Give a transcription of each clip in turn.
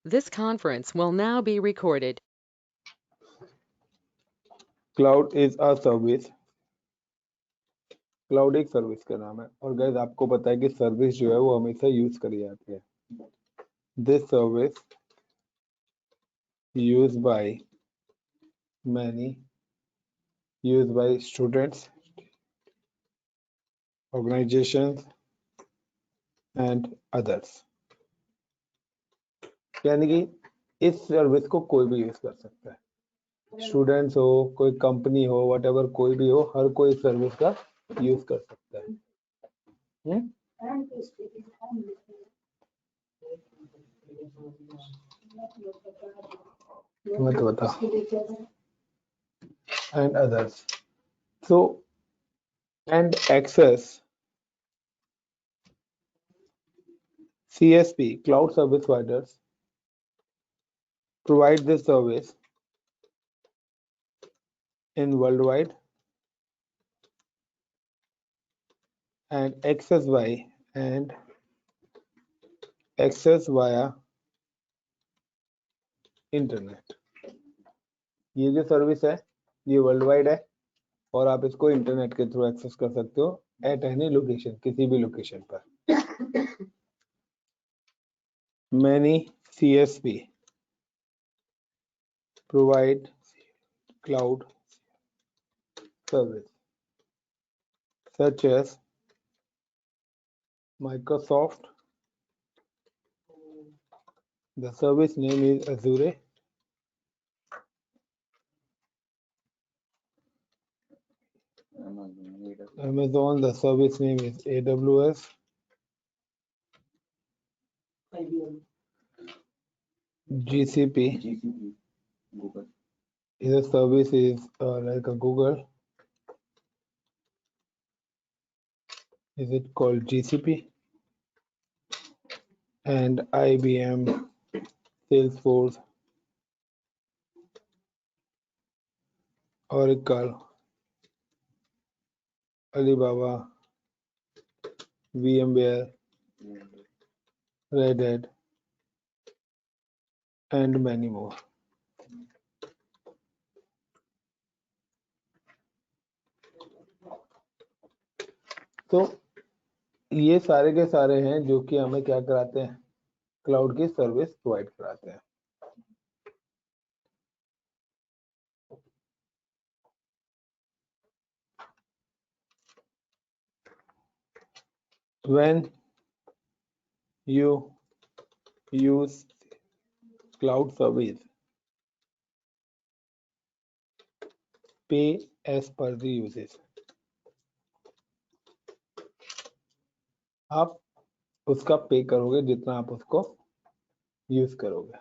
This conference will now be recorded. Cloud is a service. Cloud एक service का नाम है और गाइस आपको पता है कि सर्विस जो है वो हमेशा यूज करी जाती है। This service use by many, use by students, organisations and others. यानी कि इस सर्विस को कोई भी यूज कर सकता है, स्टूडेंट्स हो, कोई कंपनी हो, व्हाटएवर कोई भी हो, हर कोई सर्विस का यूज कर सकता है। मत बता and others. So and access CSP, cloud service providers, provide this service in worldwide and access via internet. ये जो सर्विस है ये वर्ल्ड वाइड है और आप इसको इंटरनेट के थ्रू एक्सेस कर सकते हो एट एनी लोकेशन, किसी भी लोकेशन पर। Many CSP provide cloud service such as Microsoft. The service name is Azure. Amazon, the service name is AWS. GCP is a service is like a Google. Is it called GCP? And IBM, Salesforce, Oracle, Alibaba, VMware, Red Hat, and many more. तो ये सारे के सारे हैं जो कि हमें क्या कराते हैं, क्लाउड की सर्विस प्रोवाइड कराते हैं। When you use cloud service, pay as per the usage. आप उसका पे करोगे जितना आप उसको यूज करोगे।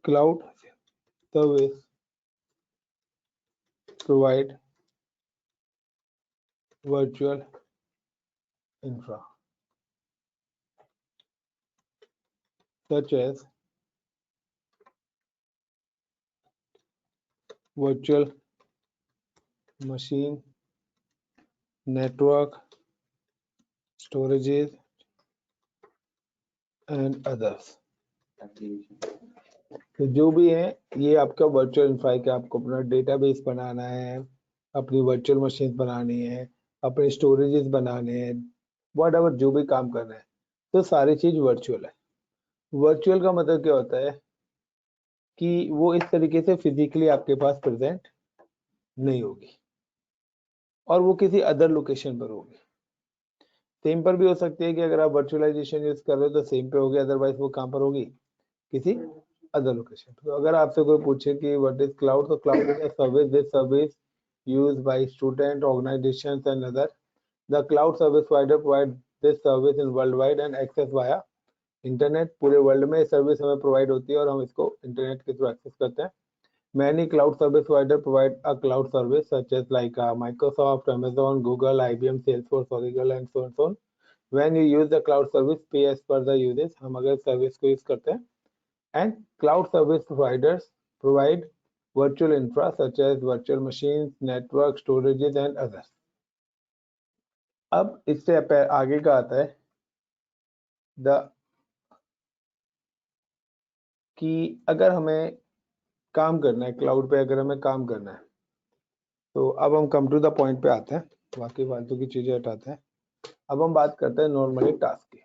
Cloud service provide virtual infra such as virtual machine, network, storages and others। तो जो भी है ये आपका वर्चुअल इंफ्रा है कि आपको अपना डेटाबेस बनाना है, अपनी वर्चुअल मशीन बनानी है, अपने स्टोरेजेस बनाने हैं, व्हाटएवर जो भी काम करना है, तो सारी चीज वर्चुअल है। वर्चुअल का मतलब क्या होता है कि वो इस तरीके से फिजिकली आपके पास प्रेजेंट नहीं होगी और वो किसी अदर लोकेशन पर होगी। सेम पर भी हो सकती है कि अगर आप वर्चुअलाइजेशन यूज कर रहे हो तो सेम पे होगी, अदरवाइज वो कहाँ पर होगी, किसी अदर लोकेशन। तो अगर आपसे कोई पूछे कि व्हाट इज क्लाउड, तो cloud is a service, this service used by student, organisations and other. The cloud service provider provide this service in world wide and access via internet. पूरे world में service हमें provide होती है और हम इसको internet के थ्रू एक्सेस करते हैं। Many cloud service providers provide a cloud service such as like Microsoft, Amazon, Google, IBM, Salesforce, Oracle and so on so on. When you use the cloud service, pay as per the usage। हम अगर service को use करते हैं। And cloud service providers provide virtual infra such as virtual machines, network, storages and others। अब इससे आगे का आता है the कि अगर हमें काम करना है क्लाउड पे, अगर हमें काम करना है, तो अब हम कम टू द पॉइंट पे आते हैं, बाकी फालतू की चीजें हटाते हैं। अब हम बात करते हैं नॉर्मली टास्क की,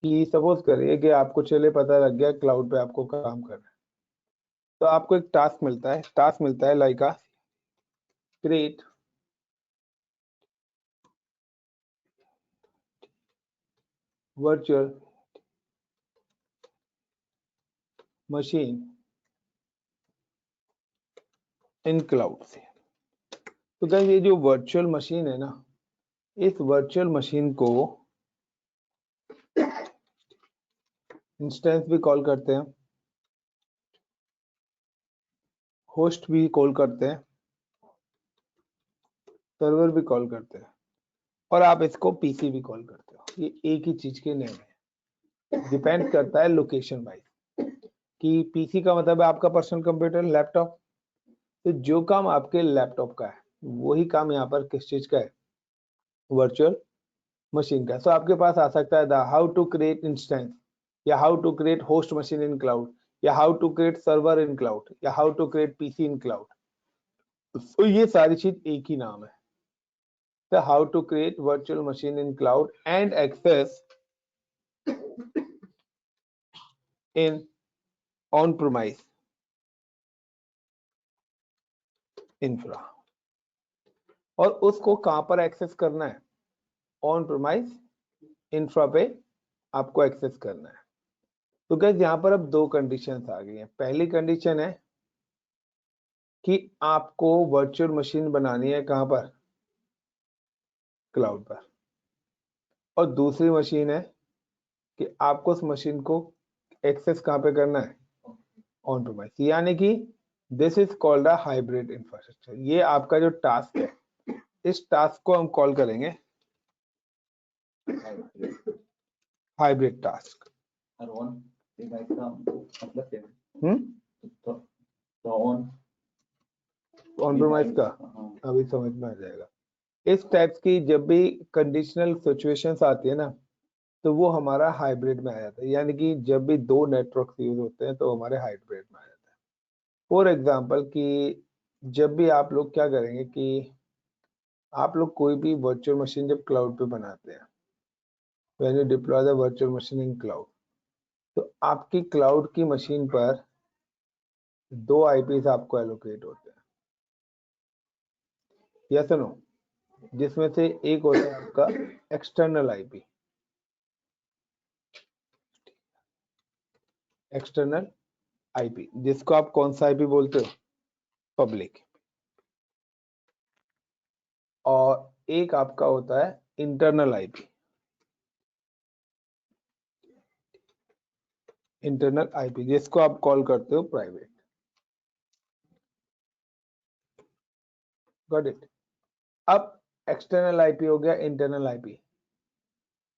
कि सपोज करिए कि आपको चले पता लग गया क्लाउड पे आपको काम करना है, तो आपको एक टास्क मिलता है like a create virtual machine in cloud से। तो गाइस ये जो वर्चुअल मशीन है ना, इस वर्चुअल मशीन को इंस्टेंस भी कॉल करते हैं, होस्ट भी कॉल करते हैं, सर्वर भी कॉल करते हैं, और आप इसको पीसी भी कॉल करते हो। ये एक ही चीज के नेम है, डिपेंड करता है लोकेशन वाइज, कि पीसी का मतलब है आपका पर्सनल कंप्यूटर, लैपटॉप। तो जो काम आपके लैपटॉप का है वही काम यहाँ पर किस चीज का है, वर्चुअल मशीन का। सो आपके पास आ सकता है हाउ टू क्रिएट इंस्टेंस, या how to create host machine in cloud, या how to create server in cloud, या how to create PC in cloud. तो ये सारी चीज एक ही नाम है, the how to create virtual machine in cloud and access in on-premise infra। और उसको कहां पर एक्सेस करना है, ऑन प्रोमाइस इंफ्रा पे आपको एक्सेस करना है। तो गाइस यहाँ पर अब दो कंडीशंस आ गई हैं। पहली कंडीशन है कि आपको वर्चुअल मशीन बनानी है कहां पर, क्लाउड पर, और दूसरी मशीन है कि आपको उस मशीन को एक्सेस कहां पे करना है, ऑन प्रोमाइस। यानी कि this is called a hybrid infrastructure. ये आपका जो टास्क है, इस टास्क को हम कॉल करेंगे हाइब्रिड टास्क। ऑन प्रोमाइस का अभी समझ में आ जाएगा। इस टाइप्स की जब भी कंडीशनल सिचुएशंस आती है ना, तो वो हमारा हाइब्रिड में आ जाता है। यानी कि जब भी दो नेटवर्क यूज होते हैं तो हमारे हाइब्रिड में आ जाता है। फॉर एग्जाम्पल कि जब भी आप लोग क्या करेंगे कि आप लोग कोई भी वर्चुअल मशीन जब क्लाउड पे बनाते हैं, when you deploy the virtual machine in cloud, तो आपकी क्लाउड की मशीन पर दो आईपीस आपको एलोकेट होते हैं, यस नो, जिसमें से एक होता है आपका एक्सटर्नल आईपी, एक्सटर्नल आईपी जिसको आप कौन सा आईपी बोलते हो, पब्लिक। और एक आपका होता है इंटरनल आईपी, इंटरनल आईपी जिसको आप कॉल करते हो प्राइवेट। Got it. अब एक्सटर्नल आईपी हो गया, इंटरनल आईपी।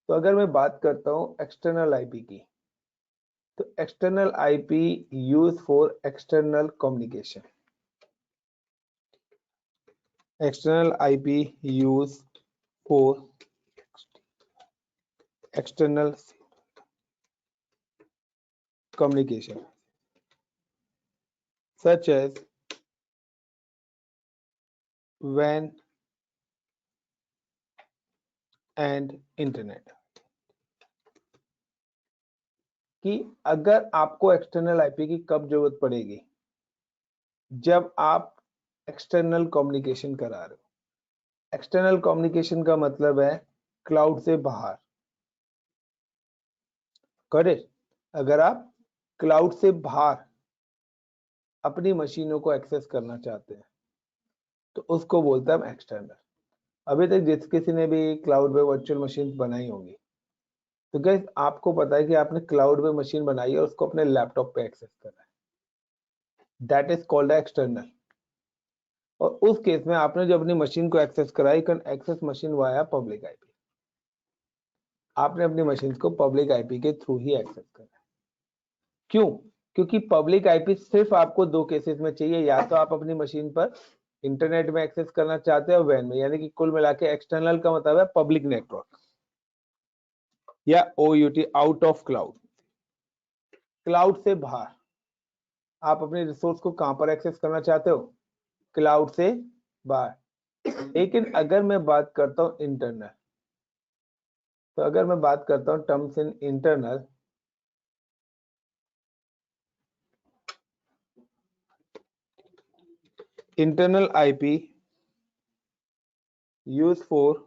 तो अगर मैं बात करता हूं एक्सटर्नल आईपी की, तो external IP use for external communication, external IP use for external communication such as WAN and internet। कि अगर आपको एक्सटर्नल आईपी की कब जरूरत पड़ेगी, जब आप एक्सटर्नल कम्युनिकेशन करा रहे हो। एक्सटर्नल कम्युनिकेशन का मतलब है क्लाउड से बाहर, करेक्ट। अगर आप क्लाउड से बाहर अपनी मशीनों को एक्सेस करना चाहते हैं तो उसको बोलते हैं एक्सटर्नल। अभी तक जिस किसी ने भी क्लाउड पे वर्चुअल मशीन बनाई होगी, तो गाइस आपको पता है कि आपने क्लाउड पे मशीन बनाई है और उसको अपने लैपटॉप पे एक्सेस करना है, दैट इज कॉल्ड एक्सटर्नल। और उस केस में आपने जो अपनी मशीन को एक्सेस कराई, can access machine via public IP. आपने अपनी मशीन को पब्लिक आईपी के थ्रू ही एक्सेस करना है। क्यों? क्योंकि पब्लिक आईपी सिर्फ आपको दो केसेस में चाहिए, या तो आप अपनी मशीन पर इंटरनेट में एक्सेस करना चाहते हो वैन में, यानी कि कुल मिला के एक्सटर्नल का मतलब है पब्लिक नेटवर्क, या OUT, out of cloud. Cloud से बाहर आप अपने रिसोर्स को कहां पर एक्सेस करना चाहते हो? क्लाउड से बाहर। लेकिन अगर मैं बात करता हूं इंटरनल, तो अगर मैं बात करता हूं terms in internal, internal IP used for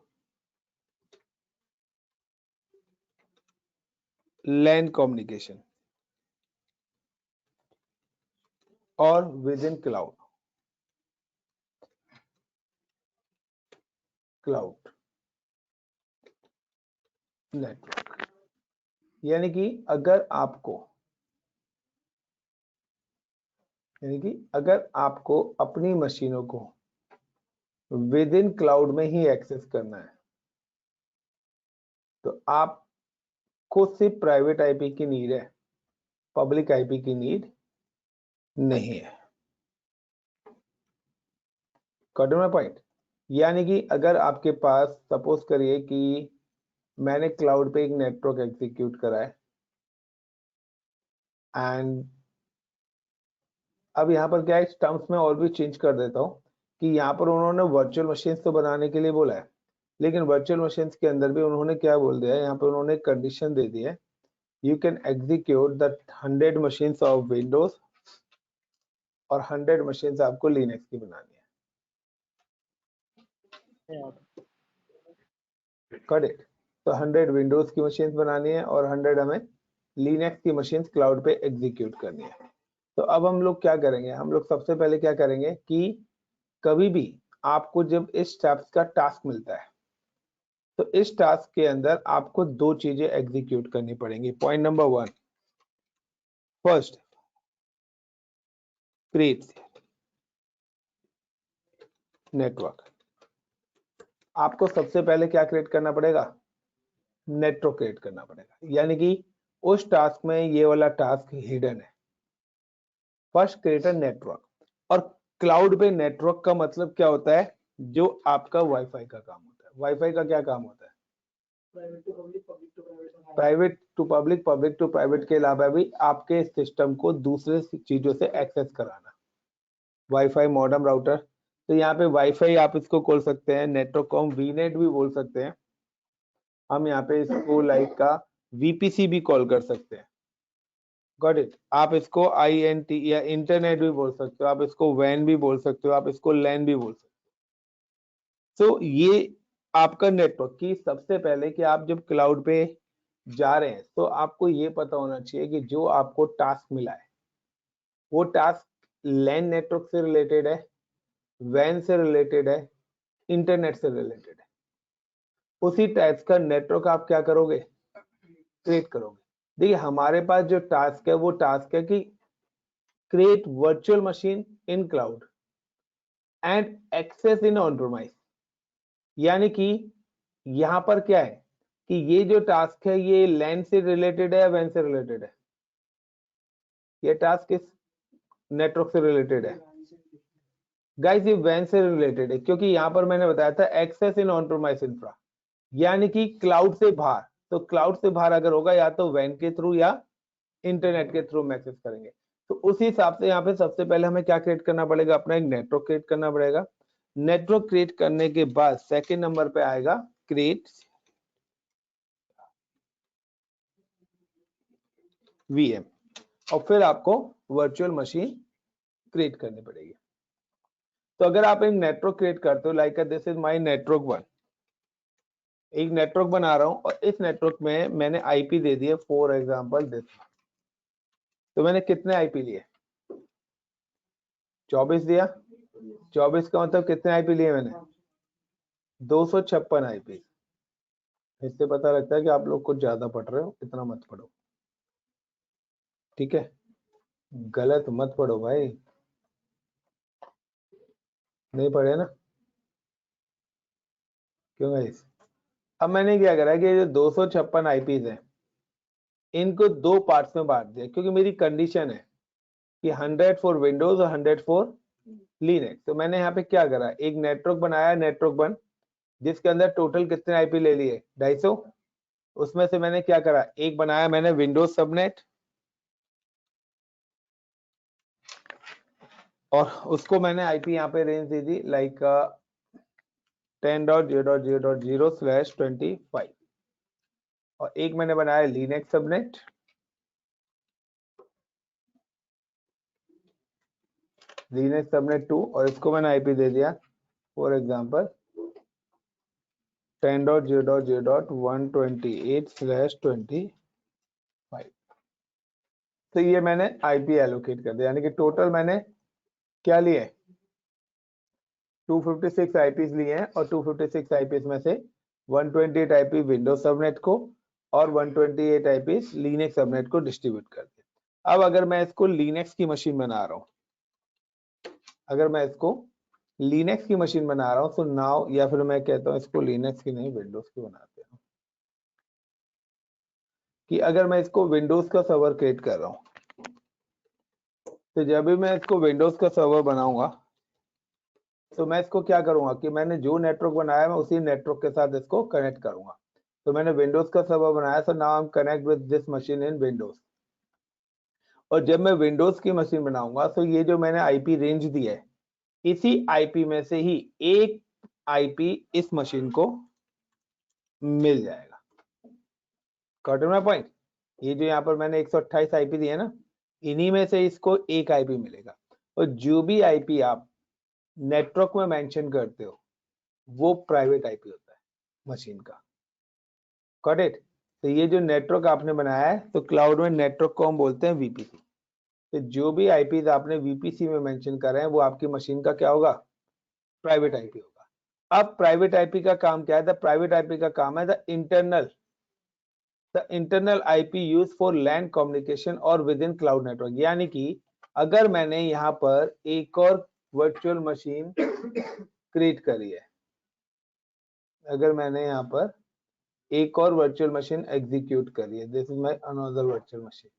LAN communication or within cloud network. यानी कि अगर आपको अपनी मशीनों को विद इन क्लाउड में ही एक्सेस करना है, तो आपको सिर्फ प्राइवेट आईपी की नीड है, पब्लिक आईपी की नीड नहीं है। Got my point? यानी कि अगर आपके पास सपोज करिए कि मैंने क्लाउड पे एक नेटवर्क एग्जीक्यूट करा है, एंड अब यहाँ पर क्या है, टर्म्स में और भी चेंज कर देता हूँ कि यहाँ पर उन्होंने वर्चुअल मशीन तो बनाने के लिए बोला है, लेकिन वर्चुअल मशीन के अंदर भी उन्होंने क्या बोल दिया है, यहाँ पर उन्होंने कंडीशन दे दी है, you can execute the 100 machine of Windows और 100 मशीन आपको लिनक्स की बनानी है। करेक्ट? तो 100 विंडोज की मशीन बनानी है और 100 हमें लिनक्स की मशीन क्लाउड पे एग्जीक्यूट करनी है। तो अब हम लोग क्या करेंगे, हम लोग सबसे पहले क्या करेंगे कि कभी भी आपको जब इस स्टेप्स का टास्क मिलता है, तो इस टास्क के अंदर आपको दो चीजें एग्जीक्यूट करनी पड़ेंगी। Point number 1, first create network. आपको सबसे पहले क्या क्रिएट करना पड़ेगा? नेटवर्क क्रिएट करना पड़ेगा। यानी कि उस टास्क में ये वाला टास्क हिडन है, फर्स्ट क्रिएट अ नेटवर्क। और क्लाउड पे नेटवर्क का मतलब क्या होता है? जो आपका वाईफाई का काम होता है। वाईफाई का क्या काम होता है? Private to public, public to private के अलावा भी आपके सिस्टम को दूसरे चीजों से एक्सेस कराना। Wifi, modem, router. तो यहाँ पे वाईफाई आप इसको खोल सकते हैं, नेटवर्क को हम वीनेट भी बोल सकते हैं, हम यहाँ पे इसको लाइक का वीपीसी भी कॉल कर सकते हैं। Got it? आप इसको INT या इंटरनेट भी बोल सकते हो, आप इसको वैन भी बोल सकते हो, आप इसको लैन भी बोल सकते हो। तो ये आपका नेटवर्क की सबसे पहले कि आप जब क्लाउड पे जा रहे हैं, तो आपको ये पता होना चाहिए कि जो आपको टास्क मिला है, वो टास्क लैन नेटवर्क से रिलेटेड है, वैन से रिलेटेड है, इंटरनेट से रिलेटेड है। उसी टाइप का नेटवर्क आप क्या करोगे? क्रिएट करोगे। देखिए हमारे पास जो टास्क है, वो टास्क है कि create virtual machine in cloud and access in on premise. यानी कि यहाँ पर क्या है कि ये जो टास्क है, ये लैन से रिलेटेड है या वैन से रिलेटेड है? ये टास्क किस नेटवर्क से रिलेटेड है? गाइस ये वैन से रिलेटेड है, क्योंकि यहाँ पर मैंने बताया था access in on premise infra, यानी कि क्लाउड से बाहर। तो क्लाउड से बाहर अगर होगा, या तो वैन के थ्रू या इंटरनेट के थ्रू मैसेज करेंगे। तो उसी हिसाब से यहाँ पे सबसे पहले हमें क्या क्रिएट करना पड़ेगा? अपना एक नेटवर्क क्रिएट करना पड़ेगा। नेटवर्क क्रिएट करने के बाद सेकंड नंबर पे आएगा क्रिएट VM, और फिर आपको वर्चुअल मशीन क्रिएट करनी पड़ेगी। तो अगर आप एक नेटवर्क क्रिएट करते हो, like this is my network 1, एक नेटवर्क बना रहा हूं और इस नेटवर्क में मैंने आईपी दे दिया फॉर एग्जांपल दिस। तो मैंने कितने आईपी लिए? 24 दिया। 24 का मतलब कितने आईपी लिए मैंने? 256 आईपी। इससे पता लगता है कि आप लोग कुछ ज्यादा पढ़ रहे हो, इतना मत पढ़ो, ठीक है? गलत मत पढ़ो भाई, नहीं पढ़े ना? क्यों गाइस? अब मैंने क्या करा कि जो 256 आईपीज हैं, इनको दो पार्ट्स में बांट दिया, क्योंकि मेरी कंडीशन है कि 100 फॉर विंडोज और 100 फॉर लिनक्स। तो मैंने यहाँ पे क्या करा, एक नेटवर्क बनाया, नेटवर्क 1, जिसके अंदर टोटल कितने आईपी ले लिए? 250। उसमें से मैंने क्या करा, एक बनाया मैंने विंडोज सबनेट, और उसको मैंने आईपी यहाँ पे रेंज दे दी लाइक 10.0.0.0/25 और एक मैंने बनाया लिनक्स सबनेट, लिनक्स सबनेट 2 और इसको मैंने आईपी दे दिया फॉर एग्जांपल 10.0.0.128/25। तो ये मैंने आईपी एलोकेट कर दिया, यानी कि टोटल मैंने क्या लिए 256 आईपीज लिए हैं और 256 आईपीज में से 128 आईपी विंडोज सबनेट को और 128 आईपीज लिनक्स सबनेट को डिस्ट्रीब्यूट कर दिया। अब अगर मैं इसको लिनक्स की मशीन बना रहा हूं, अगर मैं इसको लिनक्स की मशीन बना रहा हूं तो नाउ, या फिर मैं कहता हूं इसको लिनक्स की नहीं विंडोज की बनाते हैं, कि अगर मैं इसको विंडोज का सर्वर क्रिएट कर रहा हूं तो जब भी मैं इसको विंडोज का सर्वर बनाऊंगा तो मैं इसको क्या करूंगा कि मैंने जो नेटवर्क बनाया मैं उसी नेटवर्क के साथ इसको कनेक्ट करूंगा। तो मैंने विंडोज का सर्वर बनाया, तो now I am connect with this machine in Windows. और जब मैं विंडोज की मशीन बनाऊंगा तो ये जो मैंने आईपी रेंज दी है, इसी आईपी में से ही एक आईपी इस मशीन को मिल जाएगा। Got my point? ये जो यहाँ पर मैंने 128 आईपी दिए ना, इन्हीं में से इसको एक आईपी मिलेगा। और जो भी आईपी आप नेटवर्क में मेंशन करते हो वो प्राइवेट आईपी होता है मशीन का। Got it? तो ये जो नेटवर्क आपने बनाया है, तो क्लाउड में नेटवर्क को हम बोलते हैं वीपीसी। तो जो भी आईपीज आपने वीपीसी में मेंशन कर रहे हैं वो आपकी मशीन का क्या होगा, प्राइवेट आईपी होगा। अब प्राइवेट आईपी का काम क्या है? द प्राइवेट आईपी का काम है the internal IP use for LAN communication और विद इन क्लाउड नेटवर्क। यानी कि अगर मैंने यहाँ पर एक और वर्चुअल मशीन क्रिएट करी है, अगर मैंने यहाँ पर एक और वर्चुअल मशीन एग्जीक्यूट करी है, this is my another virtual machine,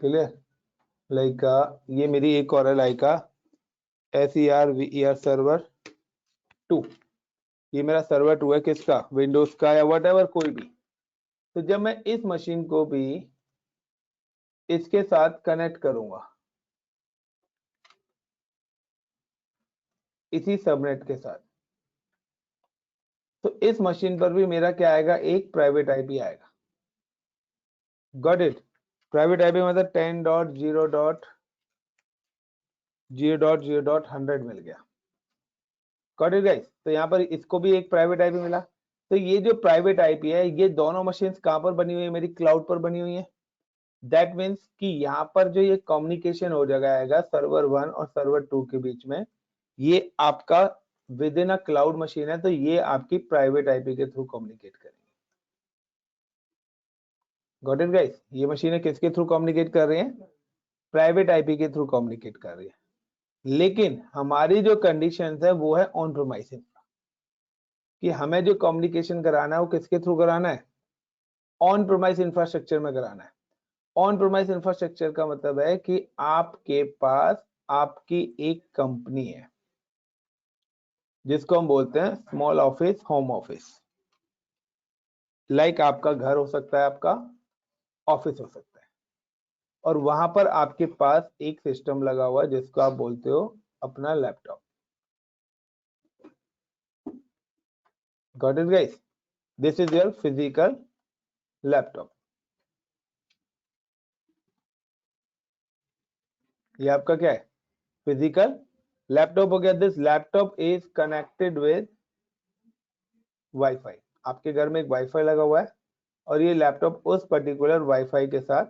clear? Like ये मेरी एक और है लाइक SERVER सर्वर 2, ये मेरा सर्वर 2 है, किसका? विंडोज का या व्हाटएवर कोई भी। तो जब मैं इस मशीन को भी इसके साथ कनेक्ट करूंगा इसी सबनेट के साथ, तो इस मशीन पर भी मेरा क्या आएगा, एक प्राइवेट आईपी आएगा। Got it? प्राइवेट आईपी मतलब 10.0.0.100 मिल गया। Got it guys? तो यहाँ पर इसको भी एक प्राइवेट आईपी मिला। तो ये जो प्राइवेट आईपी है, ये दोनों मशीन्स कहां पर बनी हुई है, मेरी क्लाउड पर बनी हुई है। दैट मीन्स कि यहाँ पर जो ये कम्युनिकेशन हो जाएगा सर्वर 1 और सर्वर 2 के बीच में, ये आपका with in a cloud machine है, तो ये आपकी प्राइवेट आईपी के थ्रू कम्युनिकेट करेंगे। Got it guys? ये मशीनें किसके थ्रू कम्युनिकेट कर रही हैं? प्राइवेट आईपी के थ्रू कम्युनिकेट कर रही है। लेकिन हमारी जो कंडीशन है वो है ऑन प्रोमाइस, कि हमें जो कम्युनिकेशन कराना है वो किसके थ्रू कराना है, ऑन प्रोमाइस इंफ्रास्ट्रक्चर में कराना है। ऑन प्रोमाइस इंफ्रास्ट्रक्चर का मतलब है कि आपके पास आपकी एक कंपनी है जिसको हम बोलते हैं small office, home office. Like आपका घर हो सकता है, आपका ऑफिस हो सकता है, और वहां पर आपके पास एक सिस्टम लगा हुआ है जिसको आप बोलते हो अपना laptop. Got it guys? This is your physical laptop. ये आपका क्या है, फिजिकल लैपटॉप हो गया। This laptop is connected with wifi. आपके घर में एक वाईफाई लगा हुआ है और ये लैपटॉप उस पर्टिकुलर वाईफाई के साथ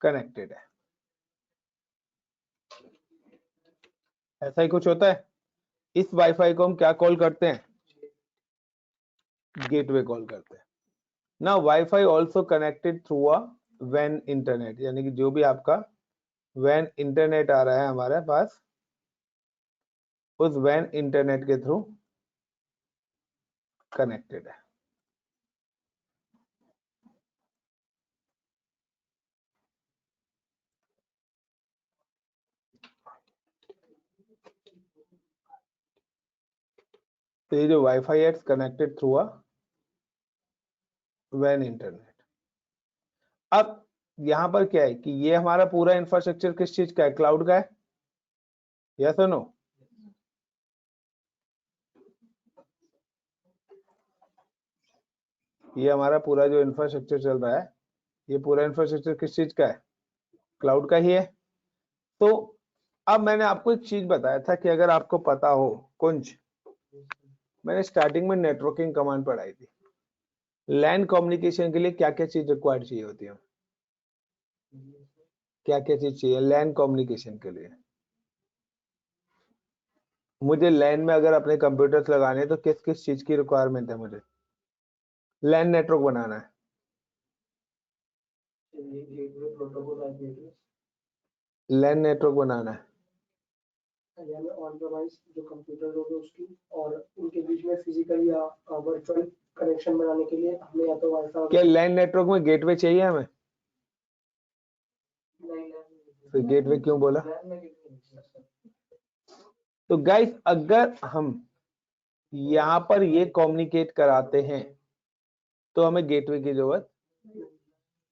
कनेक्टेड है। ऐसा ही कुछ होता है। इस वाईफाई को हम क्या कॉल करते हैं, गेटवे कॉल करते हैं ना। WiFi also connected through a वैन इंटरनेट, यानी कि जो भी आपका वैन इंटरनेट आ रहा है हमारे पास, उस वैन इंटरनेट के थ्रू कनेक्टेड है। तो ये जो वाईफाई है कनेक्टेड थ्रू अ वैन इंटरनेट। अब यहाँ पर क्या है कि ये हमारा पूरा इंफ्रास्ट्रक्चर किस चीज का है, क्लाउड का है, यस और नो? ये हमारा पूरा जो इंफ्रास्ट्रक्चर चल रहा है, ये पूरा इंफ्रास्ट्रक्चर किस चीज का है, क्लाउड का ही है। तो अब मैंने आपको एक चीज बताया था कि अगर आपको पता हो कुंज, मैंने स्टार्टिंग में नेटवर्किंग कमांड पढ़ाई थी, लैन कम्युनिकेशन के लिए क्या क्या चीज रिक्वायर्ड चाहिए होती है, क्या क्या चीज चाहिए लैन कम्युनिकेशन के लिए? मुझे लैन में अगर अपने कंप्यूटर्स लगाने हैं तो किस किस चीज की रिक्वायरमेंट है, मुझे लैन नेटवर्क बनाना है, लैन नेटवर्क बनाना है, जो कंप्यूटर होंगे उसकी और उनके बीच में फिजिकल या वर्चुअल कनेक्शन बनाने के लिए हमें या तो वाईफाई, क्या लैन नेटवर्क में गेटवे चाहिए हमें? फिर गेटवे क्यों बोला? तो गाइस अगर हम यहाँ पर ये कम्युनिकेट कराते हैं तो हमें गेटवे की जरूरत,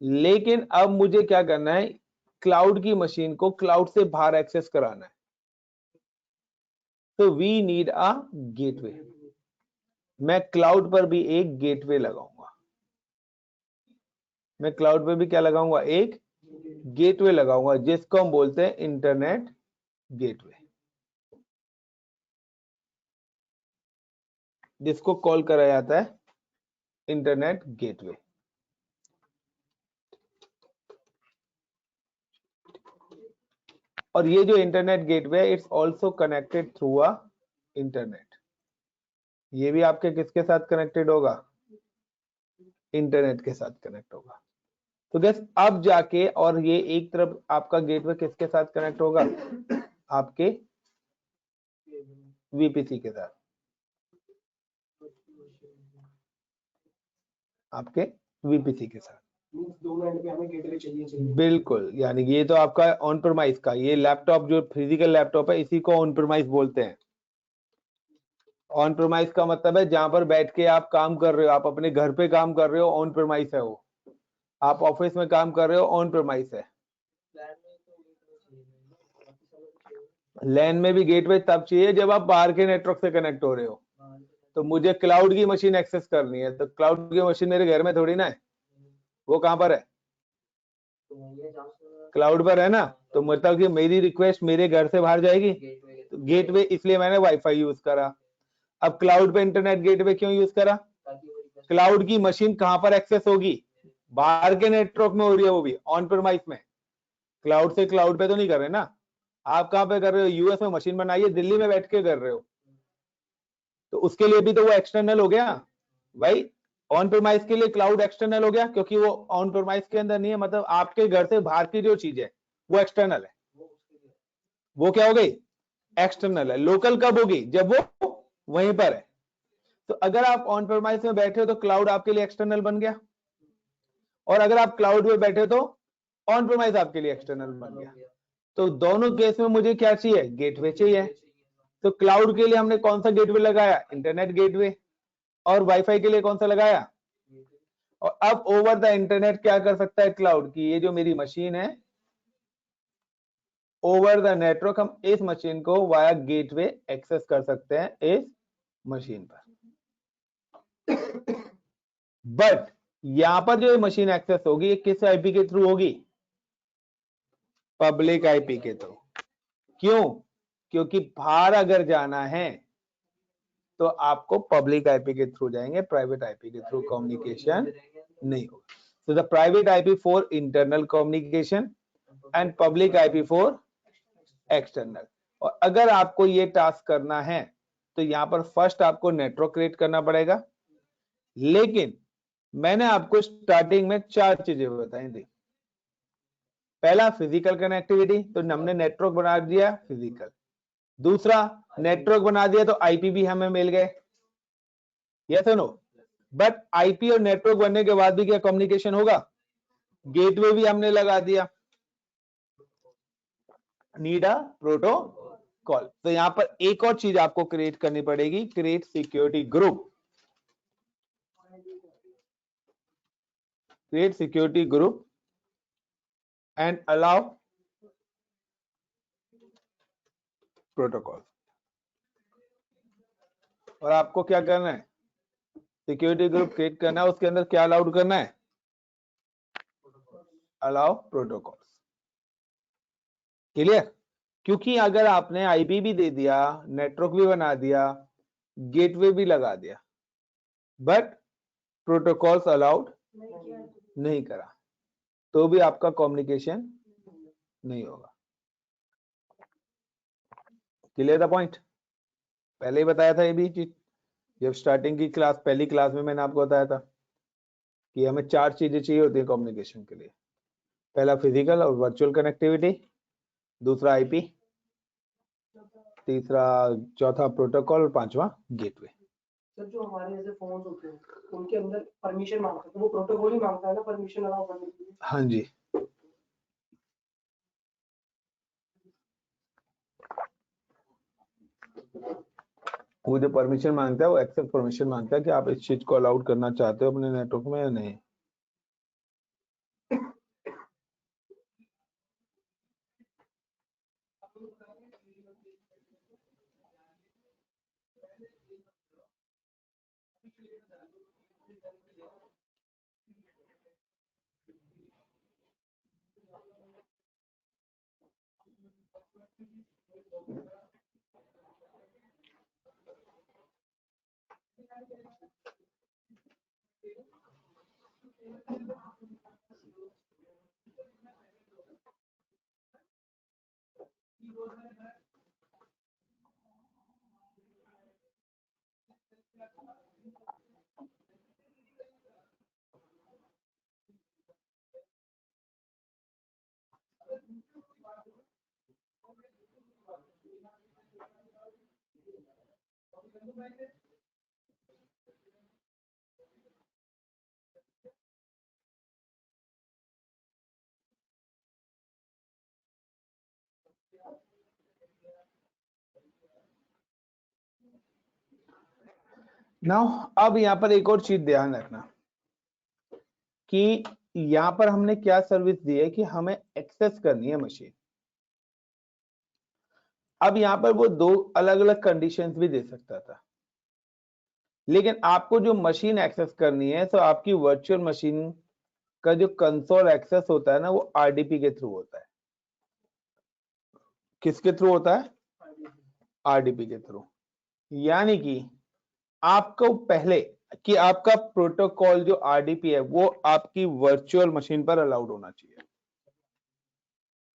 लेकिन अब मुझे क्या करना है, क्लाउड की मशीन को क्लाउड से बाहर एक्सेस कराना है, तो वी नीड अ गेटवे। मैं क्लाउड पर भी एक गेटवे लगाऊंगा, मैं क्लाउड पर भी क्या लगाऊंगा, एक गेटवे लगाऊंगा, जिसको हम बोलते हैं इंटरनेट गेटवे, जिसको कॉल करा जाता है इंटरनेट गेटवे। और ये जो इंटरनेट गेटवे है, it's also connected through a internet. ये भी आपके किसके साथ कनेक्टेड होगा, इंटरनेट के साथ कनेक्ट होगा। तो गैस अब जाके और ये एक तरफ आपका गेटवे किसके साथ कनेक्ट होगा, आपके वीपीसी के साथ, आपके वीपीसी के साथ। 2 मिनट में हमें गेटवे चाहिए। बिल्कुल, यानी ये तो आपका ऑन प्रेमाइज का, ये लैपटॉप जो फिजिकल लैपटॉप है इसी को ऑन प्रेमाइज बोलते हैं। ऑन प्रेमाइज का मतलब है जहां पर बैठ के आप काम कर रहे हो, आप अपने घर पे काम कर रहे हो, ऑन प्रेमाइज है वो। आप ऑफिस में काम कर रहे हो, ऑन प्रेमाइज है। लैन में भी गेटवे तब चाहिए जब आप बाहर के नेटवर्क से कनेक्ट हो रहे हो। तो मुझे क्लाउड की मशीन एक्सेस करनी है, तो क्लाउड की मशीन मेरे घर में थोड़ी ना है, वो कहां पर है, क्लाउड पर है ना। तो मतलब कि मेरी रिक्वेस्ट मेरे घर से बाहर जाएगी, तो गेटवे, इसलिए मैंने वाईफाई यूज करा। अब क्लाउड पे इंटरनेट गेटवे क्यों यूज करा, क्लाउड की मशीन कहां पर एक्सेस होगी, बाहर के नेटवर्क में हो रही है, वो भी ऑन प्रेमाइज में। क्लाउड से क्लाउड पे तो नहीं कर रहे ना, आप कहां पे कर रहे हो, यूएस में मशीन बनाइए, दिल्ली में बैठ के कर रहे हो, तो उसके लिए भी तो वो एक्सटर्नल हो गया भाई। ऑन प्रेमाइज के लिए क्लाउड एक्सटर्नल हो गया, क्योंकि वो ऑन प्रेमाइज के अंदर नहीं है, मतलब आपके घर से बाहर की जो चीज है वो एक्सटर्नल है, वो क्या हो गई, एक्सटर्नल है। लोकल कब होगी, जब वो वहीं पर है। तो अगर आप ऑन प्रेमाइज में बैठे हो तो क्लाउड आपके लिए एक्सटर्नल बन गया, और अगर आप क्लाउड में बैठे हो तो ऑन प्रेमाइज आपके लिए एक्सटर्नल बन गया। तो दोनों केस में मुझे क्या चाहिए, गेटवे चाहिए। तो क्लाउड के लिए हमने कौन सा गेटवे लगाया, इंटरनेट गेटवे, और वाईफाई के लिए कौन सा लगाया। और अब ओवर द इंटरनेट क्या कर सकता है क्लाउड की, ये जो मेरी मशीन है, ओवर द नेटवर्क हम इस मशीन को वाया गेटवे एक्सेस कर सकते हैं इस मशीन पर। बट यहां पर जो मशीन एक्सेस होगी ये किस आईपी के थ्रू होगी, पब्लिक आईपी के थ्रू। क्यों, क्योंकि बाहर अगर जाना है तो आपको पब्लिक आईपी के थ्रू जाएंगे, प्राइवेट आईपी के थ्रू कम्युनिकेशन नहीं होगा। So the private IP for internal communication and public IP for external। और अगर आपको ये टास्क करना है तो यहाँ पर फर्स्ट आपको नेटवर्क क्रिएट करना पड़ेगा, लेकिन मैंने आपको स्टार्टिंग में 4 चीजें बताई थी। पहला फिजिकल कनेक्टिविटी, तो हमने नेटवर्क बना दिया फिजिकल। दूसरा नेटवर्क बना दिया तो आईपी भी हमें मिल गए, यस और नो। बट आईपी और नेटवर्क बनने के बाद भी क्या कम्युनिकेशन होगा, गेटवे भी हमने लगा दिया, नीड अ प्रोटोकॉल। तो यहां पर एक और चीज आपको क्रिएट करनी पड़ेगी, create security group. Create security group and allow protocol. और आपको क्या करना है, सिक्योरिटी ग्रुप क्रिएट करना है, उसके अंदर क्या अलाउड करना है, अलाउ प्रोटोकॉल। क्लियर? क्योंकि अगर आपने आईपी भी दे दिया, नेटवर्क भी बना दिया, गेटवे भी लगा दिया, बट प्रोटोकॉल्स अलाउड नहीं करा, तो भी आपका कम्युनिकेशन नहीं होगा। Clear the point? पहले ही बताया था ये भी चीज, जब स्टार्टिंग की क्लास, पहली क्लास में मैंने आपको बताया था कि हमें 4 चीजें चाहिए होती है कम्युनिकेशन के लिए। पहला फिजिकल और वर्चुअल कनेक्टिविटी, दूसरा आईपी, तीसरा चौथा प्रोटोकॉल और पांचवा गेटवे। सर जो हमारे ऐसे फोन होते हैं उनके अंदर परमिशन मांगता है, तो वो प्रोटोकॉल ही मांगता है ना परमिशन अलाउ करने के लिए? हाँ जी, वो जो परमिशन मांगता है वो एक्सेप्ट परमिशन मांगता है कि आप इस चीज को अलाउड करना चाहते हो अपने नेटवर्क में या नहीं। नाउ अब यहाँ पर एक और चीज ध्यान रखना कि यहाँ पर हमने क्या सर्विस दी है कि हमें एक्सेस करनी है मशीन। अब यहाँ पर वो 2 अलग अलग कंडीशंस भी दे सकता था, लेकिन आपको जो मशीन एक्सेस करनी है तो आपकी वर्चुअल मशीन का जो कंसोल एक्सेस होता है ना, वो आरडीपी के थ्रू होता है। किसके थ्रू होता है? आरडीपी के थ्रू। यानी कि आपको पहले कि आपका प्रोटोकॉल जो आरडीपी है वो आपकी वर्चुअल मशीन पर अलाउड होना चाहिए।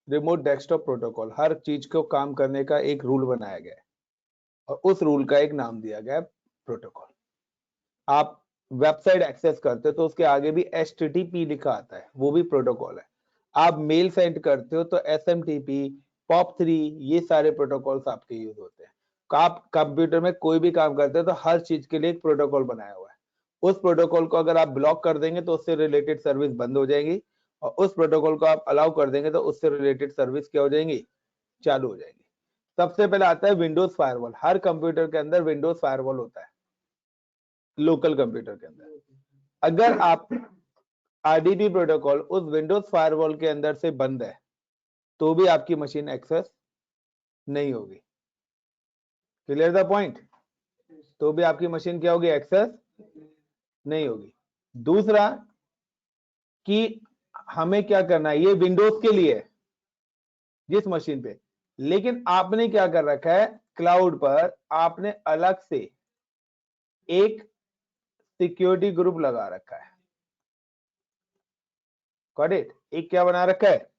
रिमोट डेस्कटॉप प्रोटोकॉल, हर चीज को काम करने का एक रूल बनाया गया है और उस रूल का एक नाम दिया गया है प्रोटोकॉल। आप वेबसाइट एक्सेस करते हो तो उसके आगे भी HTTP लिखा आता है, वो भी प्रोटोकॉल है। आप मेल सेंड करते हो तो SMTP, POP3, ये सारे प्रोटोकॉल्स आपके यूज होते हैं। आप कंप्यूटर में कोई भी काम करते हो तो हर चीज के लिए एक प्रोटोकॉल बनाया हुआ है। उस प्रोटोकॉल को अगर आप ब्लॉक कर देंगे तो उससे रिलेटेड सर्विस बंद हो जाएगी, और उस प्रोटोकॉल को आप अलाउ कर देंगे तो उससे रिलेटेड सर्विस क्या हो जाएंगी? चालू हो जाएगी। सबसे पहले आता है विंडोज फायरवॉल। हर कंप्यूटर के अंदर विंडोज फायरवॉल होता है, लोकल कंप्यूटर के अंदर। अगर आप आरडीपी प्रोटोकॉल उस विंडोज फायरवॉल के अंदर से बंद है तो भी आपकी मशीन एक्सेस नहीं होगी। Clear the point? तो भी आपकी मशीन क्या होगी? एक्सेस नहीं होगी। दूसरा कि हमें क्या करना है, ये विंडोज के लिए है जिस मशीन पे, लेकिन आपने क्या कर रखा है, क्लाउड पर आपने अलग से एक सिक्योरिटी ग्रुप लगा रखा है। Got it? एक क्या बना रखा है?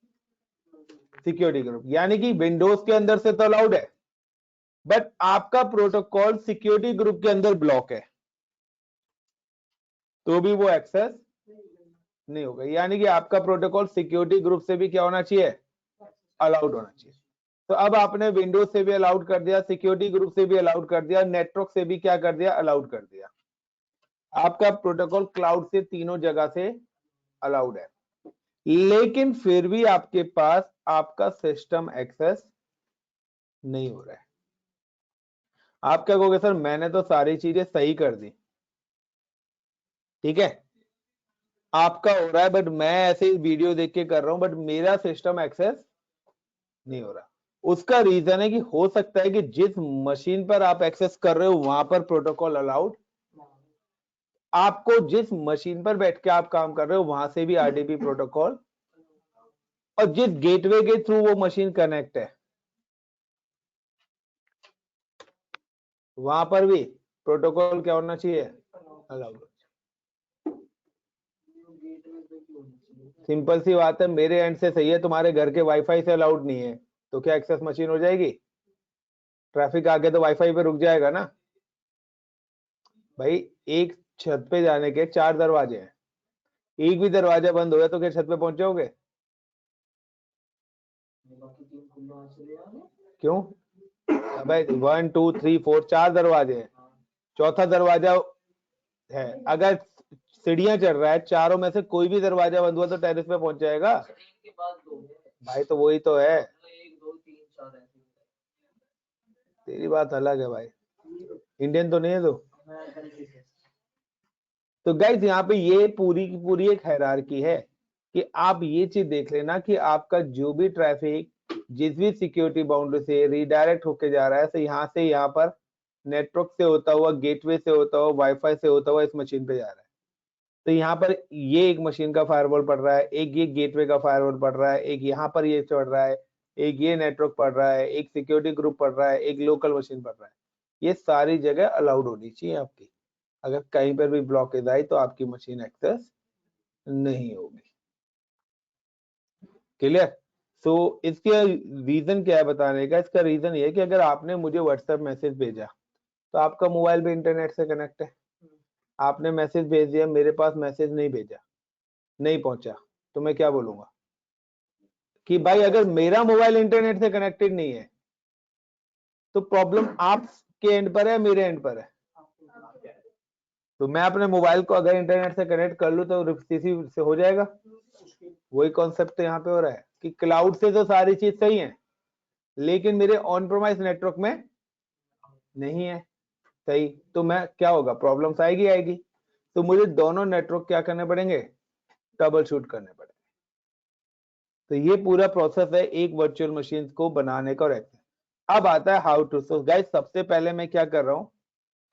Security group. यानी कि विंडोज के अंदर से तो अलाउड है, बट आपका प्रोटोकॉल सिक्योरिटी ग्रुप के अंदर ब्लॉक है, तो भी वो एक्सेस नहीं होगा। यानी कि आपका प्रोटोकॉल सिक्योरिटी ग्रुप से भी क्या होना चाहिए? अलाउड होना चाहिए। तो अब आपने विंडोज से भी अलाउड कर दिया, सिक्योरिटी ग्रुप से भी अलाउड कर दिया, नेटवर्क से भी क्या कर दिया? अलाउड कर दिया। आपका प्रोटोकॉल क्लाउड से तीनों जगह से अलाउड है, लेकिन फिर भी आपके पास आपका सिस्टम एक्सेस नहीं हो रहा है। आप क्या कहोगे? सर मैंने तो सारी चीजें सही कर दी, ठीक है, आपका हो रहा है, बट मैं ऐसे ही वीडियो देख के कर रहा हूं, बट मेरा सिस्टम एक्सेस नहीं हो रहा। उसका रीजन है कि हो सकता है कि जिस मशीन पर आप एक्सेस कर रहे हो वहां पर प्रोटोकॉल अलाउड, आपको जिस मशीन पर बैठ के आप काम कर रहे हो वहां से भी आरडीपी प्रोटोकॉल, और जिस गेटवे के थ्रू वो मशीन कनेक्ट है वहां पर भी प्रोटोकॉल क्या होना चाहिए, अलाउड। सिंपल सी बात है, मेरे एंड से सही है, तुम्हारे घर के वाईफाई से अलाउड नहीं है, तो क्या एक्सेस मशीन हो जाएगी? ट्रैफिक आगे तो वाईफाई पे रुक जाएगा ना भाई। एक छत पे जाने के 4 दरवाजे हैं, एक भी दरवाजा बंद हो गया तो क्या छत पे पहुंच जाओगे? क्यों? भाई 1 2 3 4 4 दरवाजे हैं, चौथा दरवाजा है, अगर सीढ़ियां चढ़ रहा है, चारों में से कोई भी दरवाजा बंद हुआ तो टेरेस पे पहुंच जाएगा भाई। तो वही तो है, तेरी बात अलग है भाई, इंडियन तो नहीं है तो गाइस यहाँ पे ये पूरी की पूरी एक हायरार्की है कि आप ये चीज देख लेना कि आपका जो भी ट्रैफिक जिस भी सिक्योरिटी बाउंड्री से रीडायरेक्ट होके जा रहा है, तो यहाँ से यहाँ पर नेटवर्क से होता हुआ, गेटवे से होता हुआ, वाईफाई से होता हुआ इस मशीन पे जा रहा है। तो यहाँ पर ये एक मशीन का फायरवॉल पड़ रहा है, एक ये गेटवे का फायरवॉल पड़ रहा है, एक यहाँ पर ये चढ़ रहा है, एक ये नेटवर्क पड़ रहा है, एक सिक्योरिटी ग्रुप पड़ रहा है, एक लोकल मशीन पड़ रहा है। ये सारी जगह अलाउड होनी चाहिए आपकी। अगर कहीं पर भी ब्लॉकेज आई तो आपकी मशीन एक्सेस नहीं होगी। क्लियर? सो इसका रीजन क्या है बताने का? इसका रीजन ये है कि अगर आपने मुझे व्हाट्सएप मैसेज भेजा तो आपका मोबाइल भी इंटरनेट से कनेक्ट है, आपने मैसेज भेज दिया, मेरे पास मैसेज नहीं भेजा, नहीं पहुंचा, तो मैं क्या बोलूंगा कि भाई अगर मेरा मोबाइल इंटरनेट से कनेक्टेड नहीं है तो प्रॉब्लम आपके एंड पर है, मेरे एंड पर है। तो मैं अपने मोबाइल को अगर इंटरनेट से कनेक्ट कर लूं तो रिसीव से हो जाएगा। वही कॉन्सेप्ट यहाँ पे हो रहा है कि क्लाउड से तो सारी चीज सही है, लेकिन मेरे ऑन प्रोमाइस नेटवर्क में नहीं है सही, तो मैं क्या होगा, प्रॉब्लम्स आएगी आएगी। तो मुझे दोनों नेटवर्क क्या करने पड़ेंगे, ट्रबल शूट करने पड़ेंगे। तो ये पूरा प्रोसेस है एक वर्चुअल मशीन को बनाने का और एक्सेस। अब आता है हाउ टू। सो गाइस सबसे पहले मैं क्या कर रहा हूं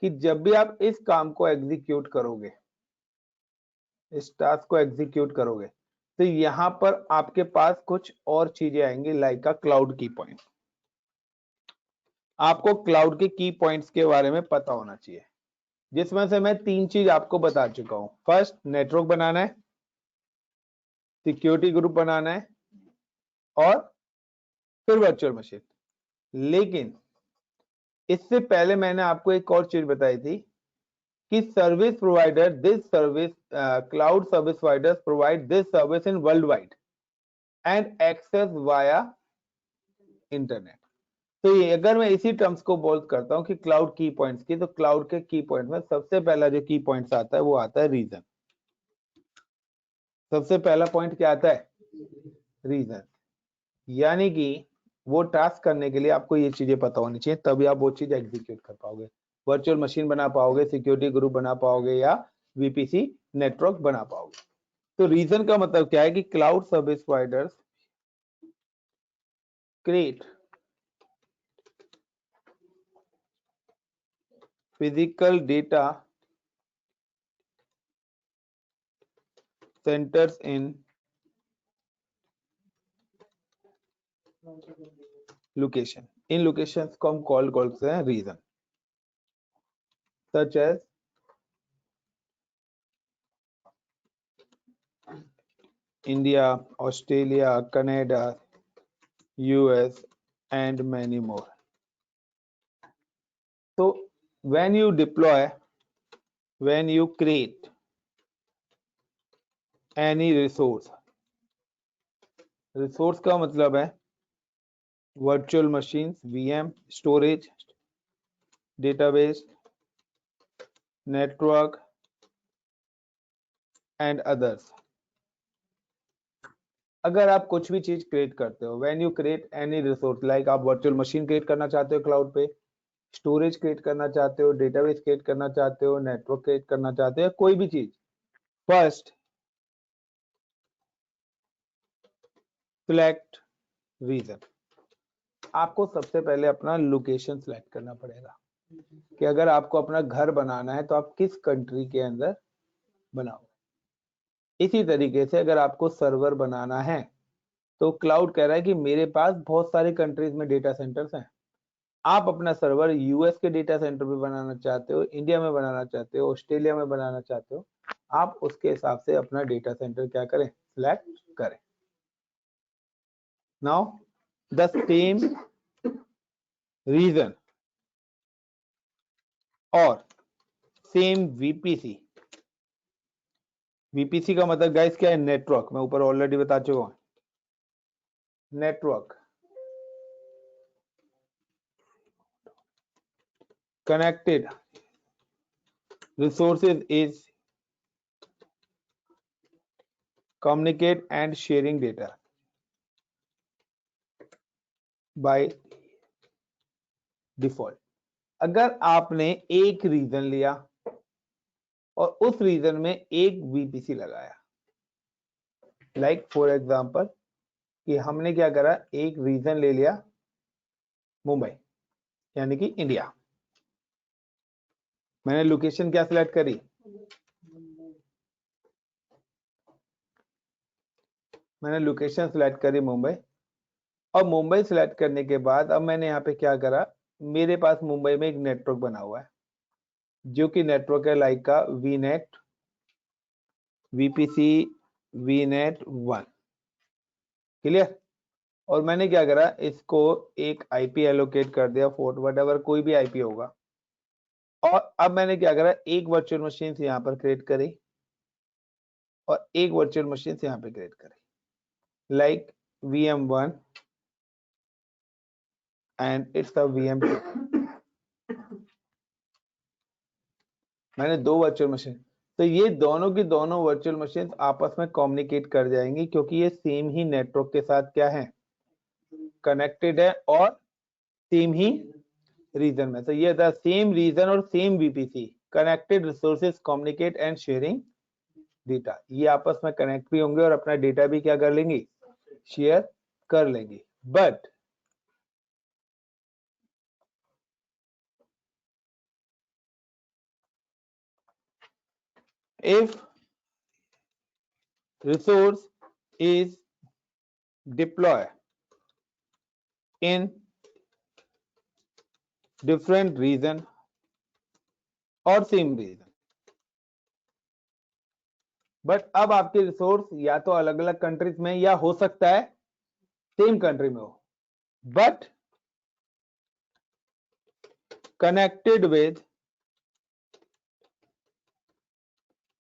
कि जब भी आप इस काम को एग्जीक्यूट करोगे, इस टास्क को एग्जीक्यूट करोगे, तो यहां पर आपके पास कुछ और चीजें आएंगी, लाइक का क्लाउड की पॉइंट। आपको क्लाउड के की पॉइंट्स के बारे में पता होना चाहिए, जिसमें से मैं 3 चीज आपको बता चुका हूं। फर्स्ट, नेटवर्क बनाना है, सिक्योरिटी ग्रुप बनाना है, और फिर वर्चुअल मशीन। लेकिन इससे पहले मैंने आपको एक और चीज बताई थी कि service provider, this service cloud service providers provide this service in world wide and access via internet. तो ये अगर मैं इसी टर्म्स को बोल करता हूं कि क्लाउड की पॉइंट्स की, तो क्लाउड के की पॉइंट में सबसे पहला जो की पॉइंट्स आता है वो आता है रीजन। सबसे पहला पॉइंट क्या आता है, रीजन। यानी कि वो टास्क करने के लिए आपको ये चीजें पता होनी चाहिए, तभी आप वो चीज एग्जीक्यूट कर पाओगे, वर्चुअल मशीन बना पाओगे, सिक्योरिटी ग्रुप बना पाओगे, या वीपीसी नेटवर्क बना पाओगे। तो रीजन का मतलब क्या है कि cloud service providers create physical data centers in location। इन लोकेशंस को हम कॉल करते हैं region, such as India, Australia, Canada, US and many more. So when you deploy, when you create any resource, resource का मतलब है virtual machine, VM, storage, database, network and others. अगर आप कुछ भी चीज क्रिएट करते हो, when you create any resource, like आप वर्चुअल मशीन क्रिएट करना चाहते हो क्लाउड पे, स्टोरेज क्रिएट करना चाहते हो, डेटाबेस क्रिएट करना चाहते हो, नेटवर्क क्रिएट करना चाहते हो, कोई भी चीज, फर्स्ट सिलेक्ट रीजन। आपको सबसे पहले अपना लोकेशन सिलेक्ट करना पड़ेगा कि अगर आपको अपना घर बनाना है तो आप किस कंट्री के अंदर बनाओ। इसी तरीके से अगर आपको सर्वर बनाना है तो क्लाउड कह रहा है कि मेरे पास बहुत सारे कंट्रीज में डेटा सेंटर्स हैं, आप अपना सर्वर यूएस के डेटा सेंटर पे बनाना चाहते हो, इंडिया में बनाना चाहते हो, ऑस्ट्रेलिया में बनाना चाहते हो, आप उसके हिसाब से अपना डेटा सेंटर क्या करें, सिलेक्ट करें। नाउ द सेम रीजन और सेम वीपीसी। वीपीसी का मतलब गाइस क्या है, नेटवर्क। मैं ऊपर ऑलरेडी बता चुका हूं, network connected resources is communicate and sharing data by default। अगर आपने एक रीजन लिया और उस रीजन में एक वीपीसी लगाया, लाइक फॉर एग्जांपल कि हमने क्या करा, एक रीजन ले लिया मुंबई यानी कि इंडिया, मैंने लोकेशन क्या सिलेक्ट करी, मैंने लोकेशन सिलेक्ट करी मुंबई। और मुंबई सिलेक्ट करने के बाद अब मैंने यहाँ पे क्या करा, मेरे पास मुंबई में एक नेटवर्क बना हुआ है जो कि नेटवर्क है लाइक का वीनेट वीपीसी वीनेट 1। क्लियर। और मैंने क्या करा, इसको एक आईपी एलोकेट कर दिया, फोर्ट वटएवर कोई भी आईपी होगा। और अब मैंने क्या करा, एक वर्चुअल मशीन यहाँ पर क्रिएट करी और एक वर्चुअल मशीन यहाँ पे क्रिएट करी, like VM1 and it's a VM2। मैंने दो वर्चुअल मशीन, तो ये दोनों की दोनों वर्चुअल मशीन आपस में कम्युनिकेट कर जाएंगी क्योंकि ये सेम ही नेटवर्क के साथ क्या है, कनेक्टेड है और सेम ही रीजन में। तो ये द सेम रीजन और same VPC connected resources communicate and sharing data, ये आपस में कनेक्ट भी होंगे और अपना डेटा भी क्या कर लेंगे, शेयर कर लेंगे। But if resource is deployed in different region or same region, but अब आपके रिसोर्स या तो अलग अलग कंट्रीज में या हो सकता है सेम कंट्री में हो, but connected with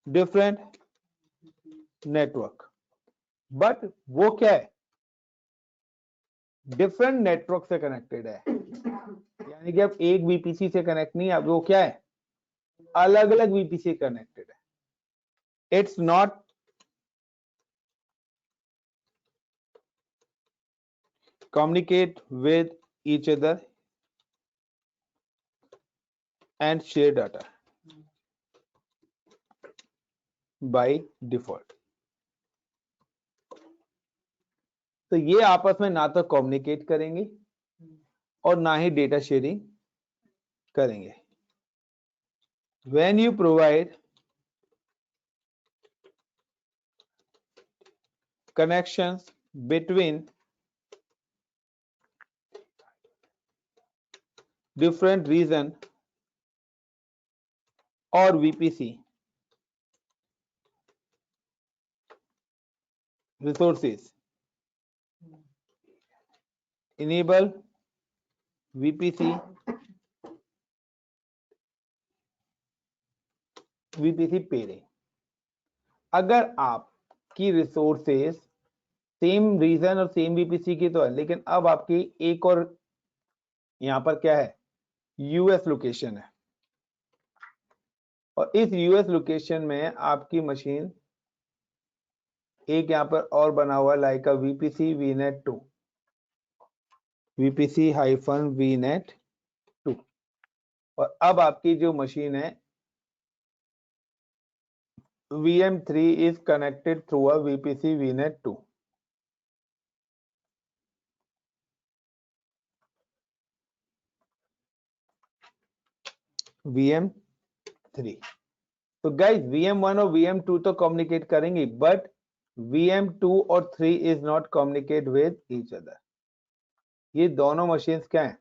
different network. But वो क्या है, डिफरेंट नेटवर्क से कनेक्टेड है, यानी कि अब एक वीपीसी से कनेक्ट नहीं है, अब वो क्या है, अलग अलग वीपीसी कनेक्टेड है। It's not communicate with each other and share data by default। तो ये आपस में ना तो कम्युनिकेट करेंगे और ना ही डेटा शेयरिंग करेंगे। When you provide connections between different region or VPC resources, enable VPC pairing। अगर आपकी रिसोर्सेस सेम रीजन और सेम वीपीसी की तो है, लेकिन अब आपकी एक और यहां पर क्या है, यूएस लोकेशन है, और इस यूएस लोकेशन में आपकी मशीन एक यहां पर और बना हुआ लाइक अ वीपीसी वीनेट 2, वीपीसी हाइफन वीनेट 2। और अब आपकी जो मशीन है VM3 is connected through a VPC VNet 2। VM3। तो गाइस VM1 और VM2 तो कम्युनिकेट करेंगे, बट VM2 और 3 is not communicate with each other. ये दोनों मशीन्स क्या हैं,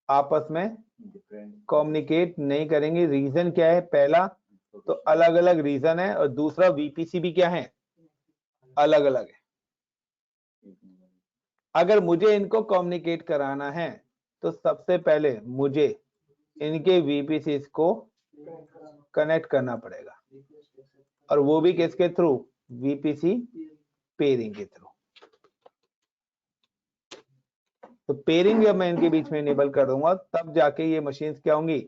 आपस में कम्युनिकेट नहीं करेंगे। रीजन क्या है, पहला तो अलग अलग रीजन है, और दूसरा VPC भी क्या है, अलग अलग है। अगर मुझे इनको कम्युनिकेट कराना है तो सबसे पहले मुझे इनके VPC को कनेक्ट करना पड़ेगा, और वो भी किसके थ्रू, VPC पेयरिंग के थ्रू। तो पेयरिंग जब मैं इनके बीच में इनेबल कर दूंगा, तब जाके ये मशीन्स क्या होंगी,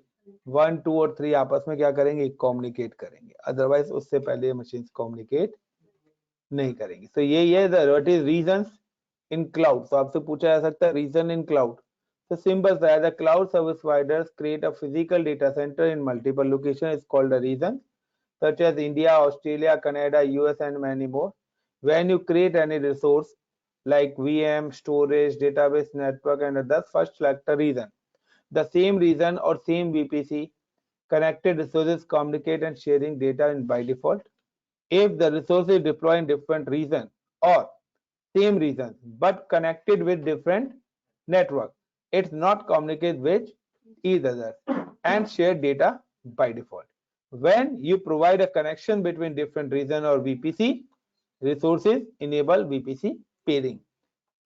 1, 2 और 3 आपस में क्या करेंगे, कम्युनिकेट करेंगे। अदरवाइज उससे पहले ये मशीन्स कम्युनिकेट नहीं करेंगी। तो ये what is regions in cloud. तो आपसे पूछा जा सकता है रीजन इन क्लाउड। तो सिंपल सा है, the cloud service providers create a physical data centre in multiple location is called a region, such as India, Australia, Canada, US and many more. When you create any resource like VM, storage, database, network and others, first select a region. The same region or same VPC connected resources communicate and sharing data in by default. If the resource is deployed in different region or same region but connected with different network, it's not communicate with each other and share data by default. When you provide a connection between different region or VPC resources, enable VPC peering.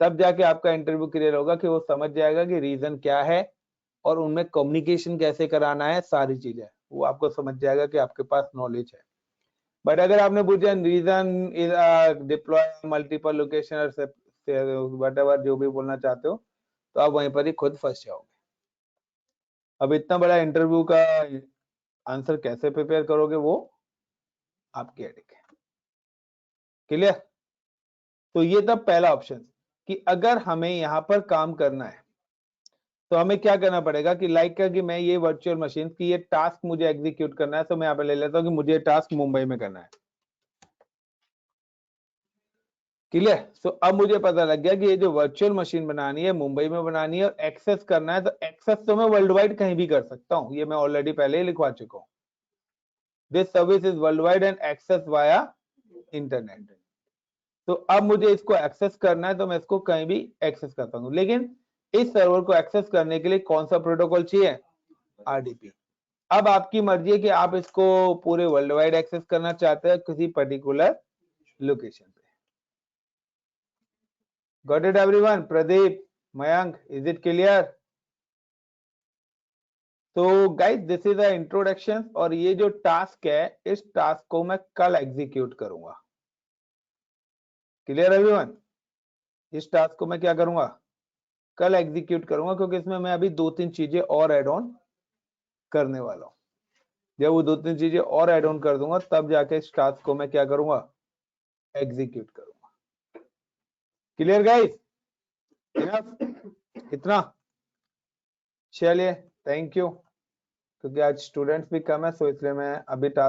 तब जाके आपका interview clear होगा कि वो समझ जाएगा कि reason क्या है और उनमें कम्युनिकेशन कैसे कराना है, सारी चीजें वो आपको समझ जाएगा कि आपके पास नॉलेज है। बट अगर आपने पूछा region is deploy multiple location और व्हाटएवर जो भी बोलना चाहते हो, तो आप वहीं पर ही खुद फंस जाओगे। अब इतना बड़ा इंटरव्यू का आंसर कैसे प्रिपेयर करोगे, वो आपकी हेडेक है। क्लियर। तो ये था पहला ऑप्शन कि अगर हमें यहाँ पर काम करना है तो हमें क्या करना पड़ेगा कि कि मैं ये वर्चुअल मशीन की ये टास्क मुझे एग्जीक्यूट करना है, तो मैं यहाँ पे ले लेता हूँ कि मुझे टास्क मुंबई में करना है। क्लियर। सो अब मुझे पता लग गया कि ये जो वर्चुअल मशीन बनानी है मुंबई में बनानी है और एक्सेस करना है, तो एक्सेस तो मैं वर्ल्ड वाइड कहीं भी कर सकता हूँ, ये मैं ऑलरेडी पहले ही लिखवा चुका हूँ। This service is world wide and access via internet. तो अब मुझे इसको एक्सेस करना है तो मैं इसको कहीं भी एक्सेस करता हूँ, लेकिन इस सर्वर को एक्सेस करने के लिए कौन सा प्रोटोकॉल चाहिए, RDP। अब आपकी मर्जी है कि आप इसको पूरे वर्ल्ड वाइड एक्सेस करना चाहते हैं किसी पर्टिकुलर लोकेशन पे। Got it everyone? Pradeep, Mayank, is it clear? तो guys this is the introduction, और ये जो टास्क है इस टास्क को मैं कल एग्जीक्यूट करूंगा। Clear everyone? इस टास्क को मैं क्या करूंगा, कल एग्जीक्यूट करूंगा, क्योंकि इसमें मैं अभी 2-3 चीजें और ऐड ऑन करने वाला हूं। जब वो 2-3 चीजें और ऐड ऑन कर दूंगा तब जाके इस टास्क को मैं क्या करूंगा, एग्जीक्यूट करूंगा। Clear guys? इतना चलिए, थैंक यू। क्योंकि आज स्टूडेंट्स भी कम है, सो इसलिए मैं अभी टास्क